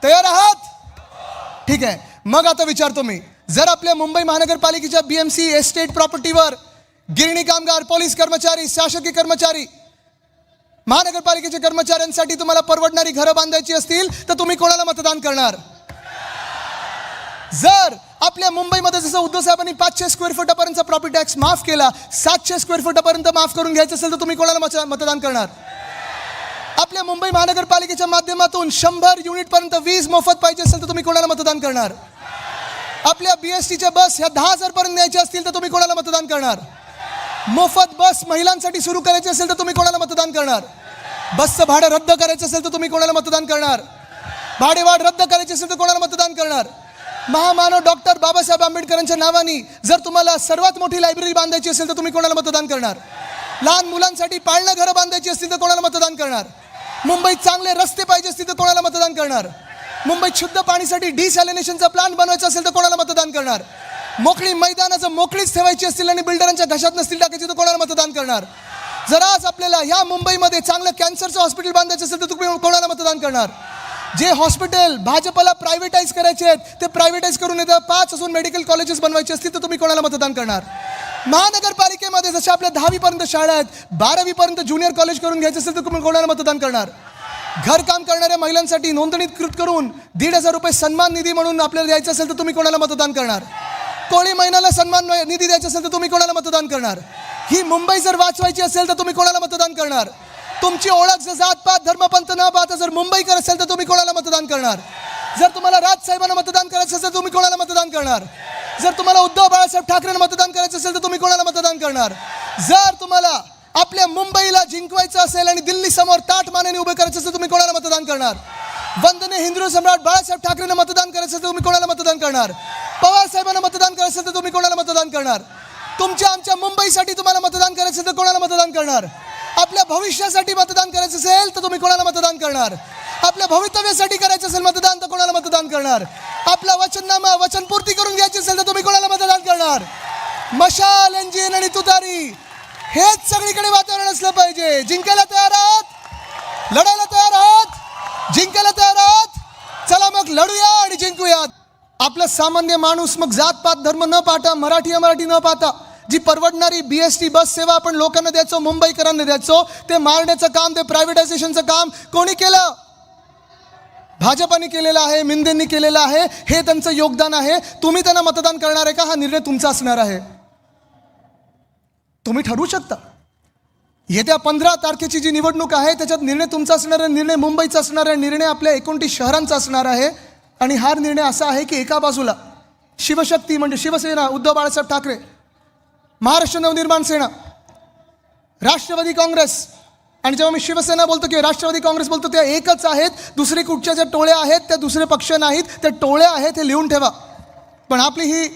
तयार आहात? ठीक आहे. मग आता विचारतो मी, जर आपल्या मुंबई महानगरपालिकेच्या BMC एस्टेट प्रॉपर्टीवर गिरणी कामगार, पोलीस कर्मचारी, शासकीय कर्मचारी, महानगरपालिकेच्या कर्मचाऱ्यांसाठी तुम्हाला परवडणारी घरं बांधायची असतील तर तुम्ही कोणाला मतदान करणार? जर आपल्या मुंबईमध्ये जसं उद्धव साहेबांनी 500 स्क्वेअर फुटापर्यंतचा प्रॉपर्टी टॅक्स माफ केला, 700 स्क्वेअर फुटापर्यंत माफ करून घ्यायचं असेल तर तुम्ही कोणाला मतदान करणार? आपल्या मुंबई महानगरपालिकेच्या माध्यमातून 100 युनिटपर्यंत वीज मोफत पाहिजे असेल तर तुम्ही कोणाला मतदान करणार? आपल्या BSTच्या बस ह्या 10,000 पर्यंत न्यायच्या असतील तर तुम्ही कोणाला मतदान करणार? मोफत बस महिलांसाठी सुरू करायची असेल तर तुम्ही कोणाला मतदान करणार? बसचं भाडं रद्द करायचं असेल तर तुम्ही कोणाला मतदान करणार? भाडेवाढ रद्द करायची असेल तर कोणाला मतदान करणार? महामानव डॉक्टर बाबासाहेब आंबेडकरांच्या नावाने जर तुम्हाला सर्वात मोठी लायब्ररी बांधायची असेल तर तुम्ही कोणाला मतदान करणार? लहान मुलांसाठी पाळणा घरं बांधायची असतील तर कोणाला मतदान करणार? मुंबईत चांगले रस्ते पाहिजे असतील तर कोणाला मतदान करणार? मुंबईत शुद्ध पाणीसाठी डिसॅलिनेशनचा प्लांट बनवायचा असेल तर कोणाला मतदान करणार? मोकळी मैदानाचं मोकळीच ठेवायची असतील आणि बिल्डरांच्या घशात नसतील टाकायची तर कोणाला मतदान करणार? जर आज आपल्याला ह्या मुंबईमध्ये चांगलं कॅन्सरचं हॉस्पिटल बांधायचं असेल तर तुम्ही कोणाला मतदान करणार? जे हॉस्पिटल भाजपला प्रायव्हेटाईज करायचे आहेत ते प्रायव्हेटाईज करून येतं 5 अजून मेडिकल कॉलेजेस बनवायचे असतील तर तुम्ही कोणाला मतदान करणार? महानगरपालिकेमध्ये जशा आपल्या 10वी पर्यंत शाळा आहेत, 12वी पर्यंत ज्युनियर कॉलेज करून घ्यायचं असेल तर तुम्ही कोणाला मतदान करणार? घरकाम करणाऱ्या महिलांसाठी नोंदणीकृत करून 1,500 रुपये सन्मान निधी म्हणून आपल्याला द्यायचं असेल तर तुम्ही कोणाला मतदान करणार? कोळी महिन्याला सन्मान निधी द्यायचा असेल तर तुम्ही कोणाला मतदान करणार? ही मुंबई जर वाचवायची असेल तर तुम्ही कोणाला मतदान करणार? तुमची ओळख जर जातपात धर्मपंथ न पाहता जर मुंबईकर असेल तर तुम्ही कोणाला मतदान करणार? जर तुम्हाला राजसाहेबांना मतदान करायचं असेल तर तुम्ही कोणाला मतदान करणार? जर तुम्हाला उद्धव बाळासाहेब ठाकरेंना मतदान करायचं असेल तर तुम्ही कोणाला मतदान करणार? जर तुम्हाला आपल्या मुंबईला जिंकवायचं असेल आणि दिल्ली समोर ताठ मानेने उभे करायचं असेल तुम्ही कोणाला मतदान करणार? वंदनीय हिंदू सम्राट बाळासाहेब ठाकरेंना मतदान करायचं असेल तर तुम्ही कोणाला मतदान करणार? पवार साहेबांना मतदान करायचं असेल तर तुम्ही कोणाला मतदान करणार? तुमच्या आमच्या मुंबईसाठी तुम्हाला मतदान करायचं असेल तर कोणाला मतदान करणार? आपल्या भविष्यासाठी मतदान करायचं असेल तर तुम्ही कोणाला मतदान करणार? आपल्या भवितव्यासाठी करायचं असेल मतदान तर कोणाला मतदान करणार? आपला वचननामा वचनपूर्ती करून घ्यायची असेल तर तुम्ही कोणाला मतदान करणार? मशाल, इंजिन आणि तुतारी हेच सगळीकडे वातावरण असलं पाहिजे. जिंकायला तयार आहात? लढायला तयार आहात? जिंकायला तयार आहात? चला मग लढूया आणि जिंकूयात. आपला सामान्य माणूस मग जातपात धर्म न पाहता, मराठी अमराठी न पाहता जी परवडणारी BST बस सेवा आपण लोकांना द्यायचो, मुंबईकरांना द्यायचो, ते मारण्याचं काम, ते प्रायव्हेटायझेशनचं काम कोणी केलं? भाजपाने केलेलं आहे, मिंदेंनी केलेलं आहे. हे त्यांचं योगदान आहे. तुम्ही त्यांना मतदान करणार आहे का? हा निर्णय तुमचा असणार आहे. तुम्ही ठरवू शकता. येत्या 15 तारखेची जी निवडणूक आहे त्याच्यात निर्णय तुमचा असणार आहे, निर्णय मुंबईचा असणार आहे, निर्णय आपल्या 29 शहरांचा असणार आहे. आणि हा निर्णय असा आहे की एका बाजूला शिवशक्ती म्हणजे शिवसेना, उद्धव बाळासाहेब ठाकरे, महाराष्ट्र नवनिर्माण सेना, राष्ट्रवादी काँग्रेस, आणि जेव्हा मी शिवसेना बोलतो किंवा राष्ट्रवादी काँग्रेस बोलतो त्या एकच आहेत. दुसरी कुठच्या ज्या टोळ्या आहेत त्या दुसरे पक्ष नाहीत, त्या टोळ्या आहेत हे लिहून ठेवा. पण आपली ही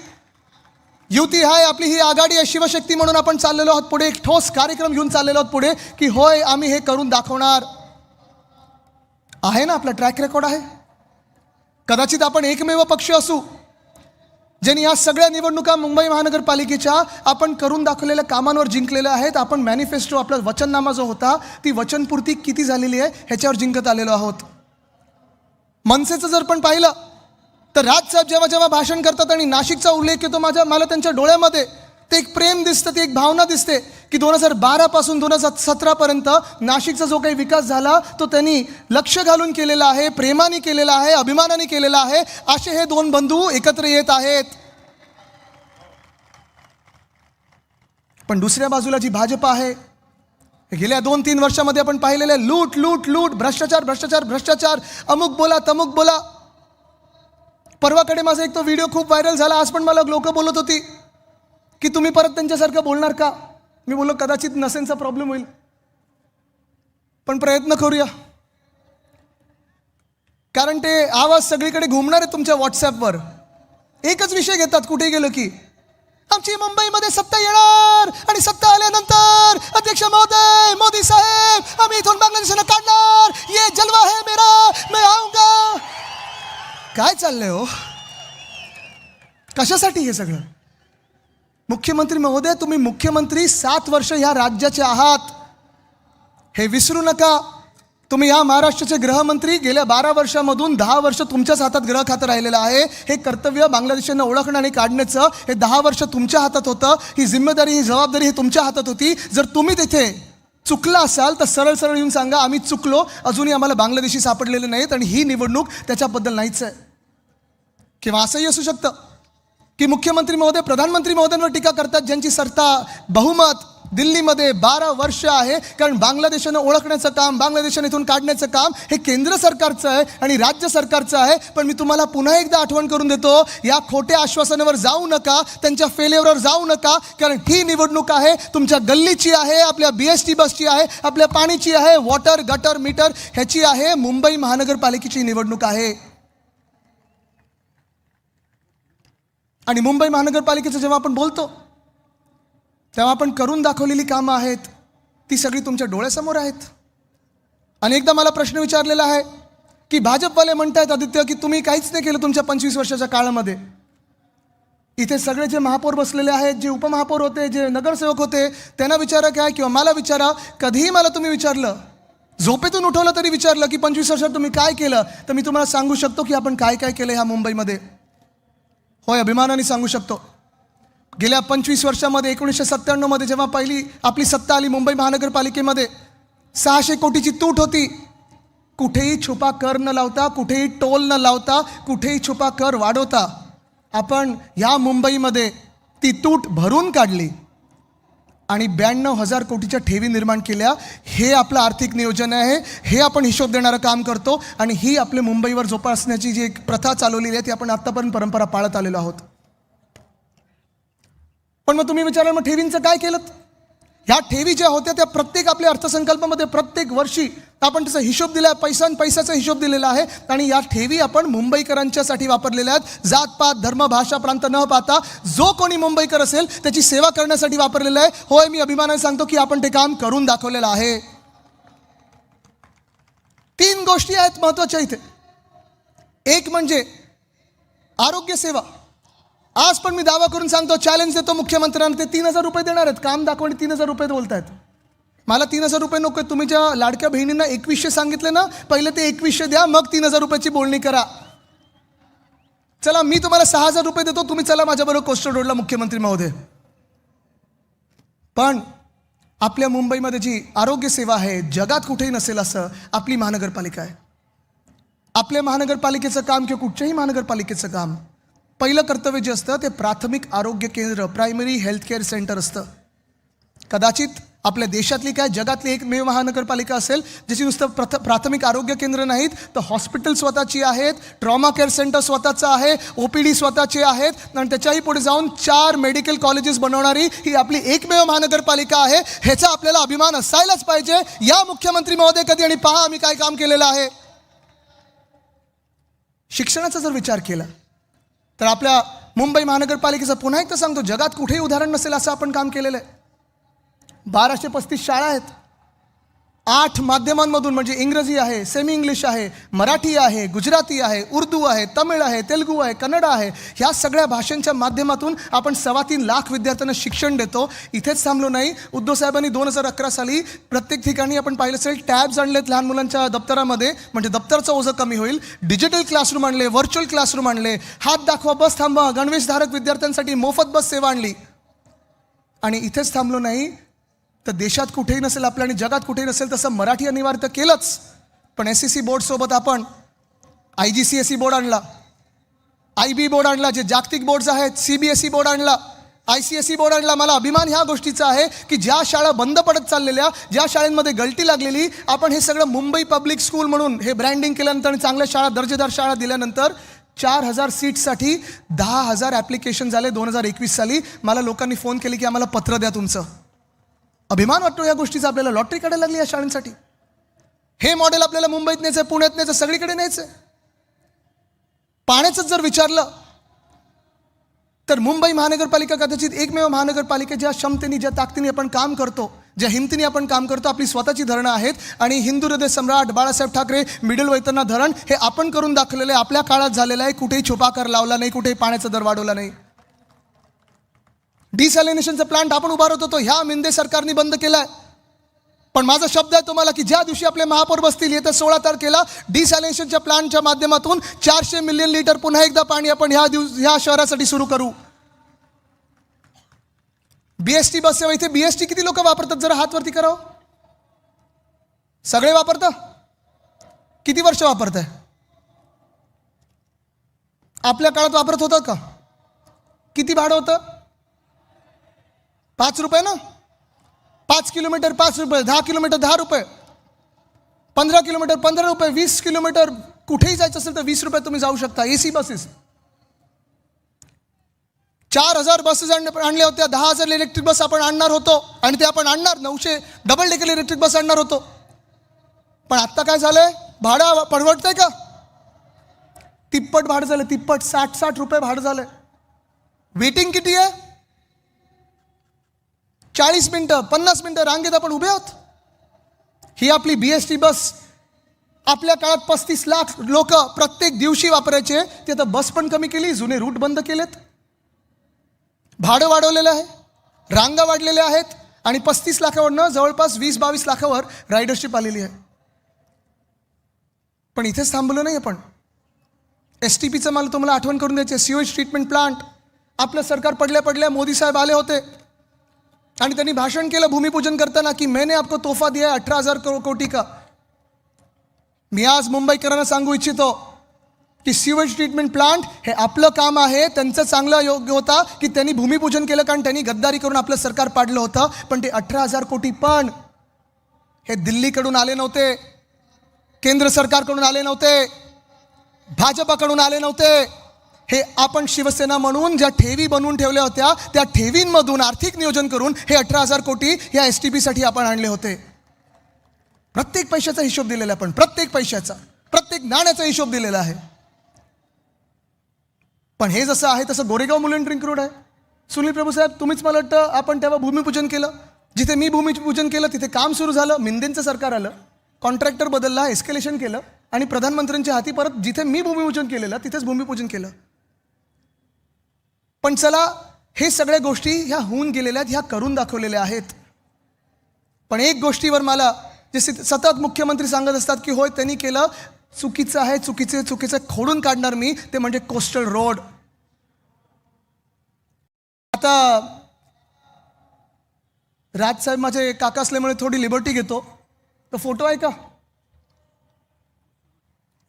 युती आहे, आपली ही आघाडी आहे. शिवशक्ती म्हणून आपण चाललेलो आहोत पुढे, एक ठोस कार्यक्रम घेऊन चाललेलो आहोत पुढे की होय आम्ही हे करून दाखवणार. आहे ना, आपला ट्रॅक रेकॉर्ड आहे. कदाचित आपण एकमेव पक्ष असू ज्यांनी या सगळ्या निवडणुका मुंबई महानगरपालिकेच्या आपण करून दाखवलेल्या कामांवर जिंकलेल्या आहेत. आपण मॅनिफेस्टो, आपला वचननामा जो होता ती वचनपूर्ती किती झालेली आहे ह्याच्यावर जिंकत आलेलो आहोत. मनसेचं जर पण पाहिलं तर राजसाहेब जेव्हा जेव्हा भाषण करतात आणि नाशिकचा उल्लेख येतो मला त्यांच्या डोळ्यामध्ये ते एक प्रेम दिसतं, ती एक भावना दिसते की 2012 पासून 2017 पर्यंत नाशिकचा जो काही विकास झाला तो त्यांनी लक्ष घालून केलेला आहे, प्रेमाने केलेला आहे, अभिमानाने केलेला आहे. असे हे दोन बंधू एकत्र येत आहेत. पण दुसऱ्या बाजूला जी भाजप आहे, गेल्या 2-3 वर्षामध्ये आपण पाहिलेले लूट लूट लूट, भ्रष्टाचार भ्रष्टाचार भ्रष्टाचार, अमुक बोला तमुक बोला. परवाकडे माझा एक तो व्हिडिओ खूप व्हायरल झाला. आज पण मला लोक बोलत होती की तुम्ही परत त्यांच्यासारखं बोलणार का? मी बोललो कदाचित नसेनचा प्रॉब्लेम होईल, पण प्रयत्न करूया. कारण ते आवाज सगळीकडे घुमणार आहे तुमच्या व्हॉट्सॲपवर. एकच विषय घेतात कुठे गेलो की आमची मुंबईमध्ये सत्ता येणार आणि सत्ता आल्यानंतर अध्यक्ष महोदय, मोदी साहेब, आम्ही इथून बांगलादेशाला काढणार, ये जलवा है मेरा, मैं आऊंगा. काय चाललंय हो? कशासाठी हे सगळं? मुख्यमंत्री महोदय, तुम्ही मुख्यमंत्री 7 वर्ष ह्या राज्याचे आहात, हे विसरू नका. तुम्ही या महाराष्ट्राचे गृहमंत्री, गेल्या 12 वर्षामधून 10 वर्ष तुमच्याच हातात गृह खातं राहिलेलं आहे. हे कर्तव्य बांगलादेशांना ओळखणं आणि काढण्याचं हे 10 वर्ष तुमच्या हातात होतं. ही जिम्मेदारी, ही जबाबदारी ही तुमच्या हातात होती. जर तुम्ही तिथे चुकला असाल तर सरळ सरळ येऊन सांगा, आम्ही चुकलो, अजूनही आम्हाला बांगलादेशी सापडलेले नाहीत आणि ही निवडणूक त्याच्याबद्दल नाहीच आहे. किंवा असंही असू शकतं की मुख्यमंत्री महोदय प्रधानमंत्री महोदयांवर टीका करतात, ज्यांची सत्ता बहुमत दिल्लीमध्ये 12 वर्ष आहे. कारण बांगलादेशानं ओळखण्याचं काम, बांगलादेशाने इथून काढण्याचं काम हे केंद्र सरकारचं आहे आणि राज्य सरकारचं आहे. पण मी तुम्हाला पुन्हा एकदा आठवण करून देतो, या खोट्या आश्वासनावर जाऊ नका, त्यांच्या फेल्युअरवर जाऊ नका. कारण ही निवडणूक आहे तुमच्या गल्लीची आहे, आपल्या BST बसची आहे, आपल्या पाणीची आहे, वॉटर गटर मीटर ह्याची आहे, मुंबई महानगरपालिकेची निवडणूक आहे. आणि मुंबई महानगरपालिकेचं जेव्हा आपण बोलतो तेव्हा आपण करून दाखवलेली कामं आहेत ती सगळी तुमच्या डोळ्यासमोर आहेत. अनेकदा मला प्रश्न विचारलेला आहे की भाजपवाले म्हणतायत आदित्य की तुम्ही काहीच नाही केलं तुमच्या 25 वर्षाच्या काळामध्ये. इथे सगळे जे महापौर बसलेले आहेत, जे उपमहापौर होते, जे नगरसेवक होते, त्यांना विचारा काय, किंवा मला विचारा, कधीही मला तुम्ही विचारलं, झोपेतून उठवलं तरी विचारलं की 25 वर्षात तुम्ही काय केलं, तर मी तुम्हाला सांगू शकतो की आपण काय काय केलं ह्या मुंबईमध्ये. होय, अभिमानाने सांगू शकतो. गेल्या 25 वर्षामध्ये 1997 जेव्हा पहिली आपली सत्ता आली मुंबई महानगरपालिकेमध्ये, 600 कोटीची तूट होती. कुठेही छुपा कर न लावता, कुठेही टोल न लावता, कुठेही छुपा कर वाढवता आपण ह्या मुंबईमध्ये ती तूट भरून काढली आणि 92,000 कोटीच्या ठेवी निर्माण केल्या. हे आपलं आर्थिक नियोजन आहे, हे आपण हिशोब देणारं काम करतो आणि ही आपल्या मुंबईवर जोपासण्याची जी एक प्रथा चालवलेली आहे ती आपण आत्तापर्यंत परंपरा पाळत आलेलो आहोत. पण मग तुम्ही विचाराल, मग ठेवींचं काय केलं? ह्या ठेवी ज्या होत्या त्या प्रत्येक आपल्या अर्थसंकल्पामध्ये प्रत्येक वर्षी आपण त्याचा हिशोब दिला आहे, पैशाचा हिशोब दिलेला आहे आणि या ठेवी आपण मुंबईकरांच्यासाठी वापरलेल्या आहेत. जातपात धर्म भाषा प्रांत न पाहता जो कोणी मुंबईकर असेल त्याची सेवा करण्यासाठी वापरलेलं आहे. होय, मी अभिमानाने सांगतो की आपण ते काम करून दाखवलेलं आहे. 3 गोष्टी आहेत महत्त्वाच्या इथे. एक म्हणजे आरोग्य सेवा. आज पण मी दावा करून सांगतो, चॅलेंज देतो मुख्यमंत्र्यांना, ते 3,000 रुपये देणार आहेत. काम दाखवणे 3,000 रुपये बोलतायत. मला 3,000 रुपये नको. तुम्ही ज्या लाडक्या बहिणींना 2100 सांगितले ना, पहिले ते 2100 द्या, मग 3,000 रुपयाची बोलणी करा. चला, मी तुम्हाला 6,000 रुपये देतो, तुम्ही चला माझ्याबरोबर कोस्टल रोडला मुख्यमंत्री महोदय. पण आपल्या मुंबईमध्ये जी आरोग्य सेवा आहे, जगात कुठेही नसेल असं आपली महानगरपालिका आहे. आपल्या महानगरपालिकेचं काम किंवा कुठच्याही महानगरपालिकेचं काम, पहिलं कर्तव्य जे असतं ते प्राथमिक आरोग्य केंद्र, प्रायमरी हेल्थ केअर सेंटर असतं. कदाचित आपल्या देशातली काय जगातली एकमेव महानगरपालिका असेल ज्याची नुसतं प्राथमिक आरोग्य केंद्र नाहीत तर हॉस्पिटल स्वतःची आहेत, ट्रॉमा केअर सेंटर स्वतःचं आहे, OPD स्वतःचे आहेत आणि त्याच्याही पुढे जाऊन 4 मेडिकल कॉलेजेस बनवणारी ही आपली एकमेव महानगरपालिका आहे. ह्याचा आपल्याला अभिमान असायलाच पाहिजे. या मुख्यमंत्री महोदय कधी आणि पहा आम्ही काय काम केलेलं आहे. शिक्षणाचा जर विचार केला तर आपल्या मुंबई महानगरपालिकेचं पुन्हा एकदा सांगतो, जगात कुठेही उदाहरण नसेल असं आपण काम केलेलं आहे. 1235 शाळा आहेत. 8 माध्यमांमधून, म्हणजे इंग्रजी आहे, सेमी इंग्लिश आहे, मराठी आहे, गुजराती आहे, उर्दू आहे, तमिळ आहे, तेलुगू आहे, कन्नड आहे, ह्या सगळ्या भाषांच्या माध्यमातून आपण 3.25 लाख विद्यार्थ्यांना शिक्षण देतो. इथेच थांबलो नाही. उद्धव साहेबांनी 2011 साली प्रत्येक ठिकाणी आपण पाहिलं असेल टॅब्स आणलेत लहान मुलांच्या दप्तरामध्ये, म्हणजे दप्तरचं ओझं कमी होईल. डिजिटल क्लासरूम आणले, व्हर्च्युअल क्लासरूम आणले, हात दाखवा बस थांबवा, गणवेशधारक विद्यार्थ्यांसाठी मोफत बस सेवा आणली. आणि इथेच थांबलो नाही तर देशात कुठेही नसेल आपल्या आणि जगात कुठेही नसेल तसं मराठी अनिवार्य तर केलंच, पण SEC बोर्डसोबत आपण IGCSE बोर्ड आणला, IB बोर्ड आणला, जे जागतिक बोर्ड्स आहेत, CBSE बोर्ड आणला, ICSE बोर्ड आणला. मला अभिमान ह्या गोष्टीचा आहे की ज्या शाळा बंद पडत चाललेल्या, ज्या शाळांमध्ये गळती लागलेली, आपण हे सगळं मुंबई पब्लिक स्कूल म्हणून हे ब्रँडिंग केल्यानंतर आणि चांगल्या शाळा, दर्जेदार शाळा दिल्यानंतर 4,000 सीट्ससाठी 10,000 ॲप्लिकेशन झाले 2021 साली. मला लोकांनी फोन केले की आम्हाला पत्र द्या तुमचं. अभिमान वाटतो या गोष्टीचा. आपल्याला लॉटरी काढायला लागली या शाळांसाठी. हे मॉडेल आपल्याला मुंबईत न्यायचं, पुण्यात न्यायचं, सगळीकडे न्यायचं. पाण्याचं जर विचारलं तर मुंबई महानगरपालिका कदाचित एकमेव महानगरपालिका ज्या क्षमतेने, ज्या ताकदीने आपण काम करतो, ज्या हिमतीने आपण काम करतो. आपली स्वतःची धरणं आहेत आणि हिंदू हृदय सम्राट बाळासाहेब ठाकरे मिडल वैतरणा धरण हे आपण करून दाखवलेलं आहे. आपल्या काळात झालेलं आहे. कुठेही छुपा कर लावला नाही, कुठेही पाण्याचा दर वाढवला नाही. डिसॅलिनेशनचा प्लांट आपण उभारत होतो, ह्या मिंदे सरकारने बंद केलाय. पण माझा शब्द आहे तुम्हाला की ज्या दिवशी आपले महापौर बसतील येत्या 16 तारखेला डिसॅलिनेशनच्या प्लांटच्या माध्यमातून 400 मिलियन लिटर पुन्हा एकदा पाणी आपण ह्या शहरासाठी सुरू करू. बीएसटी बस सेवा, इथे बीएसटी किती लोक वापरतात जरा हात वरती करावं. सगळे वापरता? किती वर्ष वापरताय? आपल्या काळात वापरत होतं का? किती भाडं होतं? 5 रुपये ना. 5 किलोमीटर 5 रुपये, 10 किलोमीटर 10 रुपये, 15 किलोमीटर 15 रुपये, 20 किलोमीटर कुठेही जायचं असेल तर 20 रुपये तुम्ही जाऊ शकता. एसी बसेस 4000 बसेस आणल्या होत्या. 10,000 इलेक्ट्रिक बस आपण आणणार होतो आणि ते आपण आणणार 900 डबल डेकर इलेक्ट्रिक बस आणणार होतो. पण आत्ता काय झालंय? भाडं परवडतंय का? तिप्पट भाडं झालं. तिप्पट 60 रुपये भाडं झालंय. वेटिंग किती आहे? 40 मिनिटं 50 मिनिटं रांगेत आपण उभे आहोत. ही आपली बीएसटी बस आपल्या काळात 35 लाख लोक प्रत्येक दिवशी वापरायचे. ते आता बस पण कमी केली, जुने रूट बंद केलेत, भाडं वाढवलेलं आहे, रांगा वाढलेल्या आहेत आणि 35 लाखावरनं जवळपास 20-22 लाखावर रायडरशिप आलेली आहे. पण इथेच थांबलो नाही आपण. STPचं मला तुम्हाला आठवण करून द्यायची. सीवेज ट्रीटमेंट प्लांट आपलं सरकार पडल्या मोदी साहेब आले होते आणि त्यांनी भाषण केलं भूमिपूजन करताना की मैंने आपको तोहफा दिया है 18,000 कोटी का. मी आज मुंबईकरांना सांगू इच्छितो की सीवेज ट्रीटमेंट प्लांट हे आपलं काम आहे. त्यांचं चांगलं योग्य होता की त्यांनी भूमिपूजन केलं कारण त्यांनी गद्दारी करून आपलं सरकार पाडलं होतं. पण ते 18,000 कोटी पण हे दिल्लीकडून आले नव्हते, केंद्र सरकारकडून आले नव्हते, भाजपाकडून आले नव्हते. हे आपण शिवसेना म्हणून ज्या ठेवी बनवून ठेवल्या होत्या त्या ठेवींमधून आर्थिक नियोजन करून हे 18,000 कोटी या STPसाठी आपण आणले होते. प्रत्येक पैशाचा हिशोब दिलेला आपण, प्रत्येक पैशाचा, प्रत्येक नाण्याचा हिशोब दिलेला आहे. पण हे जसं आहे तसं गोरेगाव मुलुंड रिंग रोड आहे. सुनील प्रभू साहेब, तुम्हीच मला वाटतं आपण तेव्हा भूमिपूजन केलं. जिथे मी भूमिपूजन केलं तिथे काम सुरू झालं, मिंदेंचं सरकार आलं, कॉन्ट्रॅक्टर बदलला, एस्केलेशन केलं आणि प्रधानमंत्र्यांच्या हाती परत जिथे मी भूमिपूजन केलेलं तिथेच भूमिपूजन केलं. पण चला, हे सगळ्या गोष्टी ह्या होऊन गेलेल्या आहेत, ह्या करून दाखवलेल्या आहेत. पण एक गोष्टीवर मला जे सतत मुख्यमंत्री सांगत असतात की होय त्यांनी केलं, चुकीचं आहे, चुकीचं खोडून काढणार मी, ते म्हणजे कोस्टल रोड. आता राजसाहेब माझे काका असल्यामुळे थोडी लिबर्टी घेतो. तो फोटो आहे का?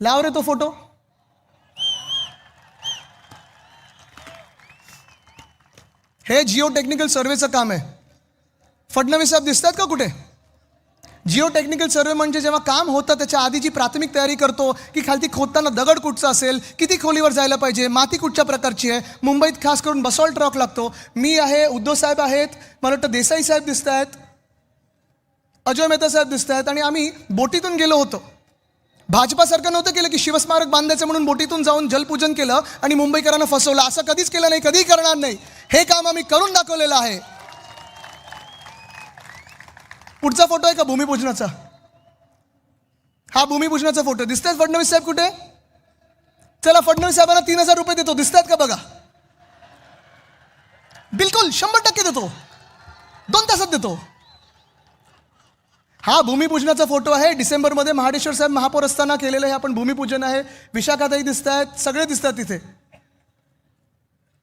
लाव रे तो फोटो. हे जिओ टेक्निकल सर्वेचं काम आहे. फडणवीस साहेब दिसतात का कुठे? जिओ टेक्निकल सर्वे म्हणजे जेव्हा काम होतं त्याच्या आधीची प्राथमिक तयारी करतो की खालती खोदताना दगड कुठचा असेल, किती खोलीवर जायला पाहिजे, माती कुठच्या प्रकारची आहे. मुंबईत खास करून बसॉल्ट रॉक लागतो. मी आहे, उद्धव साहेब आहेत, मला वाटतं देसाई साहेब दिसत आहेत, अजय मेहता साहेब दिसत आहेत आणि आम्ही बोटीतून गेलो होतो. भाजपा सरकार नव्हतं केलं की शिवस्मारक बांधायचं म्हणून बोटीतून जाऊन जलपूजन केलं आणि मुंबईकरांना फसवलं. असं कधीच केलं नाही, कधीही करणार नाही. हे काम आम्ही करून दाखवलेलं आहे. पुढचा फोटो आहे का भूमिपूजनाचा? हा भूमिपूजनाचा फोटो. दिसतात फडणवीस साहेब कुठे? चला, फडणवीस साहेबांना 3,000 रुपये देतो. दिसतात का बघा? बिलकुल 100% देतो, 2 तासात देतो. हा भूमिपूजनाचा फोटो आहे. डिसेंबरमध्ये महाडेश्वर साहेब महापौर असताना केलेलं हे आपण भूमिपूजन आहे. विशाखाताई दिसत आहेत, सगळे दिसतात तिथे.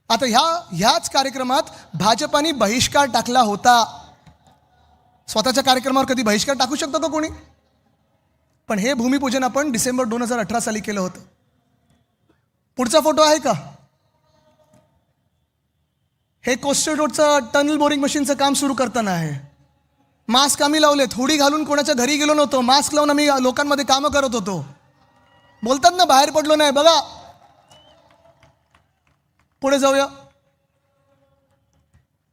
आता ह्याच कार्यक्रमात भाजपाने बहिष्कार टाकला होता. स्वतःच्या कार्यक्रमावर कधी बहिष्कार टाकू शकतो का कोणी? पण हे भूमिपूजन आपण डिसेंबर 2018 साली केलं होतं. पुढचा फोटो आहे का? हे कोस्टल रोडचं टनल बोरिंग मशीनचं काम सुरू करताना आहे. मास्क आम्ही लावलेत, हुडी घालून कोणाच्या घरी गेलो नव्हतो, मास्क लावून आम्ही लोकांमध्ये कामं करत होतो. बोलतात ना बाहेर पडलो नाही. बघा पुढे जाऊया.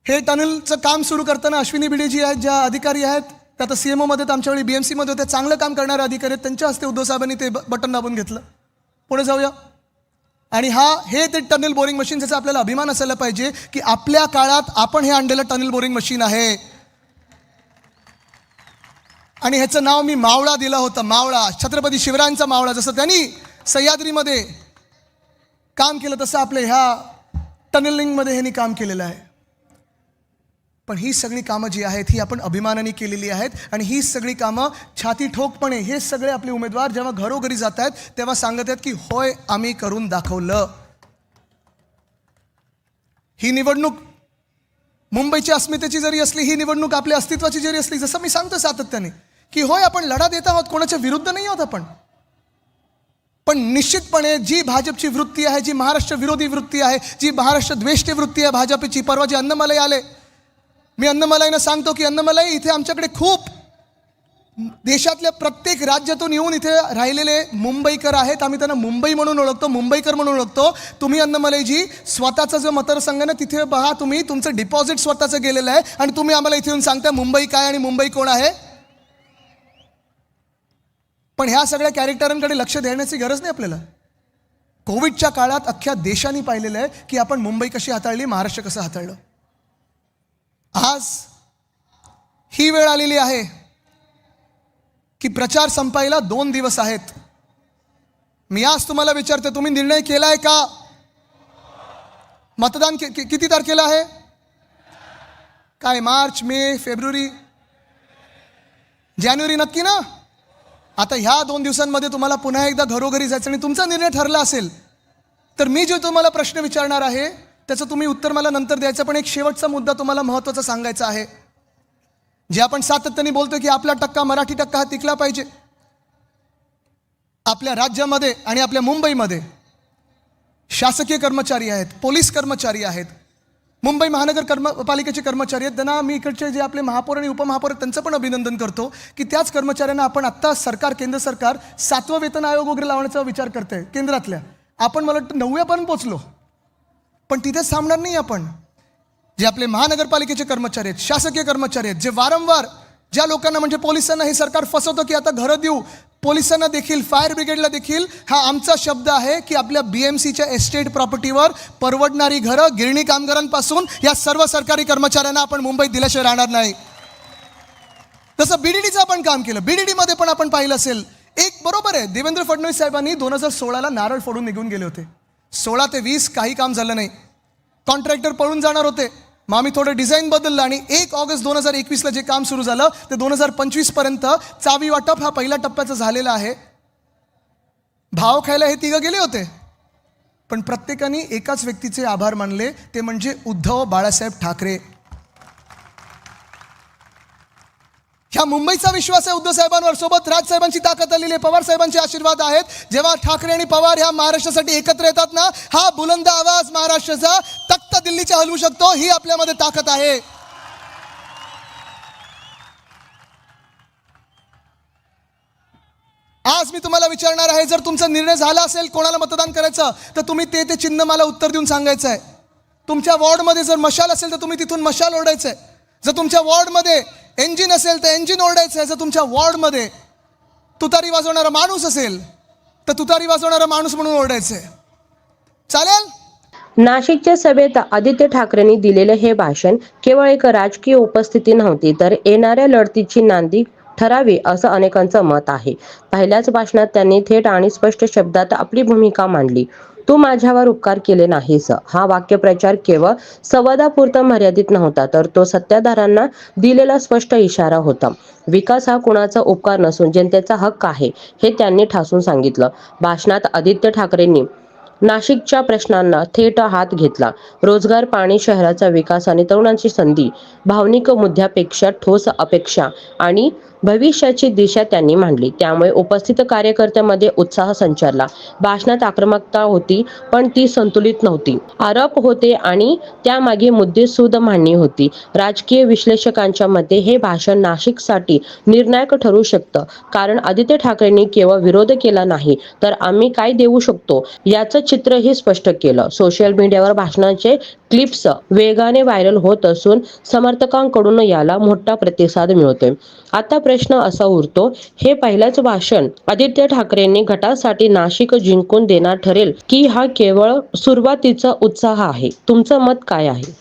हे टनलचं काम सुरू करताना अश्विनी भिडे जी आहेत, ज्या अधिकारी आहेत त्या आता CMO मध्ये, आमच्या वेळी BMC मध्ये होते, चांगलं काम करणारे अधिकारी आहेत, त्यांच्या हस्ते उद्धव साहेबांनी ते बटन दाबून घेतलं. पुढे जाऊया. आणि हे ते टनल बोरिंग मशीन, ज्याचा आपल्याला अभिमान असायला पाहिजे की आपल्या काळात आपण हे आणलेलं टनल बोरिंग मशीन आहे. आणि ह्याचं नाव मी मावळा दिलं होतं. मावळा, छत्रपती शिवरायांचा मावळा. जसं त्यांनी सह्याद्रीमध्ये काम केलं तसं आपल्या ह्या टनलिंगमध्ये ह्यांनी काम केलेलं आहे. पण ही सगळी कामं जी आहेत ही आपण अभिमानाने केलेली आहेत आणि ही सगळी कामं छाती ठोकपणे हे सगळे आपले उमेदवार जेव्हा घरोघरी जात आहेत तेव्हा सांगत आहेत की होय आम्ही करून दाखवलं. ही निवडणूक मुंबईची अस्मितेची जरी असली, ही निवडणूक आपल्या अस्तित्वाची जरी असली, जसं मी सांगतो सातत्याने की होय आपण लढा देत आहोत, कोणाच्या विरुद्ध नाही आहोत आपण, पण निश्चितपणे जी भाजपची वृत्ती आहे, जी महाराष्ट्र विरोधी वृत्ती आहे, जी महाराष्ट्र द्वेष्टी वृत्ती आहे भाजपची, परवा जे अन्नमलई आले, मी अन्नमलईनं सांगतो की अन्नमलई इथे आमच्याकडे खूप देशातल्या प्रत्येक राज्यातून येऊन इथे राहिलेले मुंबईकर आहेत, आम्ही त्यांना मुंबई म्हणून ओळखतो, मुंबईकर म्हणून ओळखतो. तुम्ही अन्नमलईजी स्वतःचा जो मतदारसंघ ना तिथे पहा, तुम्ही तुमचं डिपॉझिट स्वतःचं गेलेलं आहे आणि तुम्ही आम्हाला इथे येऊन सांगता मुंबई काय आणि मुंबई कोण आहे. पण ह्या सगळ्या कॅरेक्टरांकडे लक्ष देण्याची गरज नाही आपल्याला. कोविडच्या काळात अख्ख्या देशाने पाहिलेलं आहे की आपण मुंबई कशी हाताळली, महाराष्ट्र कसं हाताळलं. आज ही वेळ आलेली आहे की प्रचार संपायला 2 दिवस आहेत. मी आज तुम्हाला विचारतो, तुम्ही निर्णय केलाय का? मतदान किती तारखेला आहे? काय मार्च, मे, फेब्रुवारी, जानेवारी नक्की ना? आता ह्या 2 दिवसांमध्ये तुम्हाला पुन्हा एकदा घरोघरी जायचं आणि तुमचा निर्णय ठरला असेल तर मी जो तुम्हाला प्रश्न विचारणार आहे त्याचं तुम्ही उत्तर मला नंतर द्यायचं. पण एक शेवटचा मुद्दा तुम्हाला महत्त्वाचा सांगायचा आहे. जे आपण सातत्याने बोलतो की आपला टक्का, मराठी टक्का हा टिकला पाहिजे. आपल्या राज्यामध्ये आणि आपल्या मुंबईमध्ये शासकीय कर्मचारी आहेत, पोलीस कर्मचारी आहेत, मुंबई महानगर पालिकेचे कर्मचारी आहेत. त्यांना मी इकडचे जे आपले महापौर आणि उपमहापौर आहेत त्यांचं पण अभिनंदन करतो की त्याच कर्मचाऱ्यांना आपण आत्ता सरकार, केंद्र सरकार 7वं वेतन आयोग वगैरे लावण्याचा विचार करते केंद्रातल्या. आपण मला वाटतं 9व्यापर्यंत पोचलो, पण तिथेच थांबणार नाही आपण. जे आपले महानगरपालिकेचे कर्मचारी आहेत, शासकीय कर्मचारी आहेत, जे वारंवार ज्या लोकांना म्हणजे पोलिसांना हे सरकार फसवतं की आता घरं देऊ, पोलिसांना देखील, फायर ब्रिगेडला देखील हा आमचा शब्द आहे की आपल्या BMCच्या एस्टेट प्रॉपर्टीवर परवडणारी घरं गिरणी कामगारांपासून या सर्व सरकारी कर्मचाऱ्यांना आपण मुंबईत दिल्याशिवाय राहणार नाही. तसं BDDचं आपण काम केलं. BDDमध्ये पण आपण पाहिलं असेल, एक बरोबर आहे, देवेंद्र फडणवीस साहेबांनी 2016ला नारळ फोडून निघून गेले होते. 16 ते 20 काही काम झालं नाही, कॉन्ट्रॅक्टर पळून जाणार होते. मग आम्ही थोडं डिझाईन बदललं आणि 1 ऑगस्ट 2021ला जे काम सुरू झालं ते 2025पर्यंत चावी वाटप हा पहिल्या टप्प्याचं झालेला आहे. भाव खायला हे 3 गेले होते, पण प्रत्येकाने एकाच व्यक्तीचे आभार मानले, ते म्हणजे उद्धव बाळासाहेब ठाकरे. ह्या मुंबईचा विश्वास आहे उद्धव साहेबांवर. सोबत राजसाहेबांची ताकद आलेली आहे, पवार साहेबांचे आशीर्वाद आहेत. जेव्हा ठाकरे आणि पवार ह्या महाराष्ट्रासाठी एकत्र येतात ना, हा बुलंद आवाज महाराष्ट्राचा तख्त दिल्लीच्या हलवू शकतो. ही आपल्यामध्ये ताकद आहे. आज मी तुम्हाला विचारणार आहे, जर तुमचा निर्णय झाला असेल कोणाला मतदान करायचं तर तुम्ही ते चिन्ह मला उत्तर देऊन सांगायचं आहे. तुमच्या वॉर्डमध्ये जर मशाल असेल तर तुम्ही तिथून मशाल ओढायचं आहे. जर तुमच्या वॉर्डमध्ये इंजिन असेल तर इंजिन ओरडायचं आहे. जर तुमच्या वॉर्डमध्ये तुतारी वाजवणारा माणूस असेल तर तुतारी वाजवणारा माणूस म्हणून ओरडायचं आहे. चालेल? नाशिकच्या सभेत आदित्य ठाकरेंनी दिलेले हे भाषण केवळ एक राजकीय उपस्थिती नव्हती, तर येणाऱ्या लढतीची नांदी ठरावी असं अनेकांचं मत आहे. पहिल्याच भाषणात त्यांनी थेट आणि स्पष्ट शब्दात आपली भूमिका मांडली. तू माझ्यावर उपकार केले नाहीस. हा वाक्यप्रचार केवळ संवादापुरता मर्यादित नव्हता, तर तो सत्ताधाऱ्यांना दिलेला स्पष्ट इशारा होता. विकास हा कुणाचा उपकार नसून जनतेचा हक्क आहे, हे त्यांनी ठासून सांगितलं. भाषणात आदित्य ठाकरेंनी नाशिकच्या प्रश्नांना थेट हात घेतला. रोजगार, पाणी, शहराचा विकास आणि तरुणांची संधी, भावनिक मुद्द्यापेक्षा ठोस अपेक्षा आणि भविष्याची दिशा त्यांनी मांडली. त्यामुळे उपस्थित कार्यकर्त्यांमध्ये उत्साह संचारला. भाषणात आक्रमकता होती, पण ती संतुलित नव्हती. आरोप होते आणि त्यामागे मुद्देसूद मांडणी होती. राजकीय विश्लेषकांच्या मते हे भाषण नाशिकसाठी निर्णायक ठरू शकतं, कारण आदित्य ठाकरेंनी केवळ विरोध केला नाही, तर आम्ही काय देऊ शकतो याचं चित्रही स्पष्ट केलं. सोशल मीडियावर भाषणाचे क्लिप्स वेगाने व्हायरल होत असून समर्थकांकडून याला मोठा प्रतिसाद मिळतोय. आता प्रश्न असा उरतो, हे पहिलंच भाषण आदित्य ठाकरेंनी गटासाठी नाशिक जिंकून देणार ठरेल की हा केवळ सुरुवातीचा उत्साह आहे? तुमचं मत काय आहे?